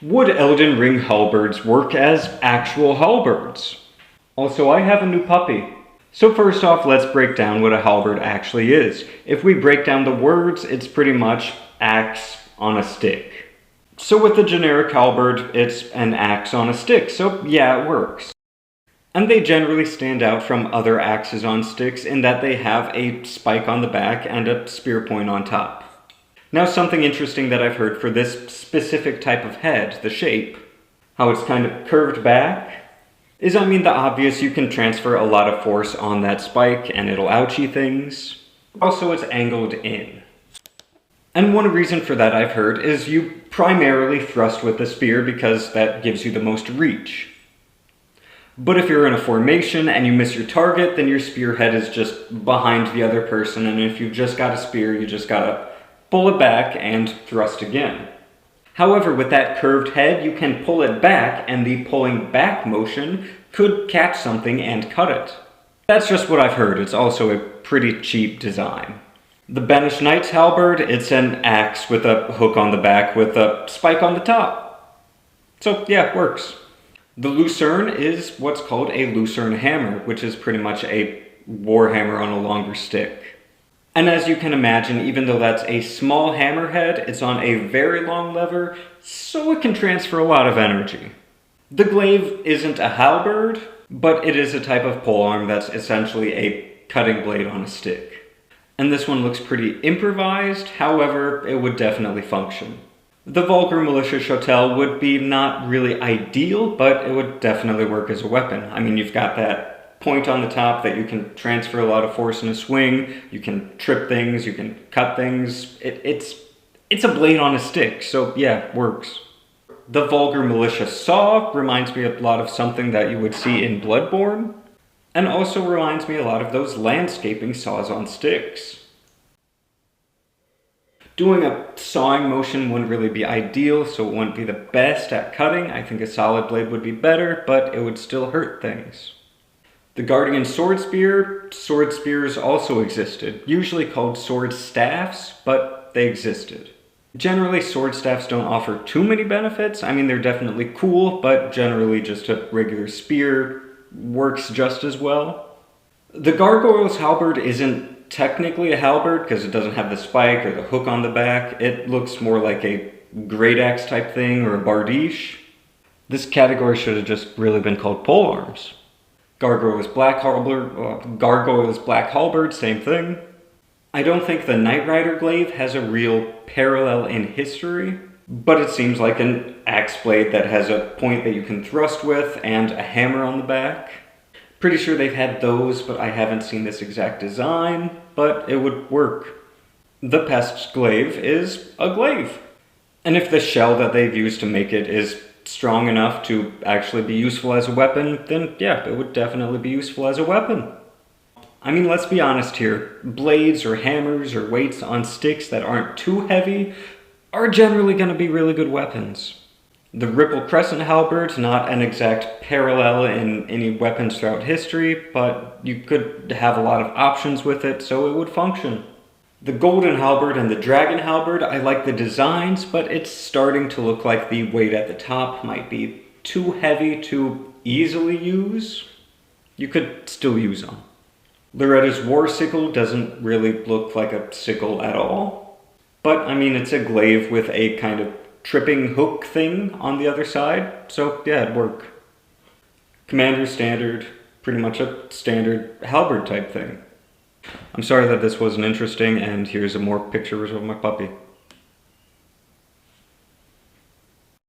Would Elden Ring halberds work as actual halberds? Also, I have a new puppy. So first off, let's break down what a halberd actually is. If we break down the words, it's pretty much axe on a stick. So with the generic halberd, it's an axe on a stick, so yeah, it works. And they generally stand out from other axes on sticks in that they have a spike on the back and a spear point on top. Now, something interesting that I've heard for this specific type of head, the shape, how it's kind of curved back, is, the obvious, you can transfer a lot of force on that spike and it'll ouchie things. Also, it's angled in. And one reason for that I've heard is you primarily thrust with the spear because that gives you the most reach. But if you're in a formation and you miss your target, then your spearhead is just behind the other person, and if you've just got a spear, you just gotta pull it back and thrust again. However, with that curved head, you can pull it back, and the pulling back motion could catch something and cut it. That's just what I've heard. It's also a pretty cheap design. The Banished Knight's halberd, it's an axe with a hook on the back with a spike on the top. So yeah, it works. The Lucerne is what's called a Lucerne hammer, which is pretty much a war hammer on a longer stick. And as you can imagine, even though that's a small hammerhead, it's on a very long lever, so it can transfer a lot of energy. The glaive isn't a halberd, but it is a type of polearm that's essentially a cutting blade on a stick. And this one looks pretty improvised, however, it would definitely function. The vulgar militia shotel would be not really ideal, but it would definitely work as a weapon. You've got that point on the top that you can transfer a lot of force in a swing, you can trip things, you can cut things. It's a blade on a stick, so yeah, it works. The vulgar militia saw reminds me a lot of something that you would see in Bloodborne, and also reminds me a lot of those landscaping saws on sticks. Doing a sawing motion wouldn't really be ideal, so it wouldn't be the best at cutting. I think a solid blade would be better, but it would still hurt things. The Guardian swordspears also existed, usually called sword staffs, but they existed. Generally, sword staffs don't offer too many benefits. They're definitely cool, but generally just a regular spear works just as well. The gargoyle's halberd isn't technically a halberd because it doesn't have the spike or the hook on the back. It looks more like a great axe type thing or a bardiche. This category should have just really been called polearms. Gargoyle's black halberd, same thing. I don't think the nightrider glaive has a real parallel in history, but it seems like an axe blade that has a point that you can thrust with and a hammer on the back. Pretty sure they've had those, but I haven't seen this exact design, but it would work. The pest's glaive is a glaive. And if the shell that they've used to make it is strong enough to actually be useful as a weapon, then yeah, it would definitely be useful as a weapon. Let's be honest here. Blades or hammers or weights on sticks that aren't too heavy are generally going to be really good weapons. The ripple crescent halberd's not an exact parallel in any weapons throughout history, but you could have a lot of options with it, so it would function. The golden halberd and the dragon halberd, I like the designs, but it's starting to look like the weight at the top might be too heavy to easily use. You could still use them. Loretta's war sickle doesn't really look like a sickle at all. But, it's a glaive with a kind of tripping hook thing on the other side, so yeah, it'd work. Commander's standard, pretty much a standard halberd type thing. I'm sorry that this wasn't interesting, and here's more pictures of my puppy.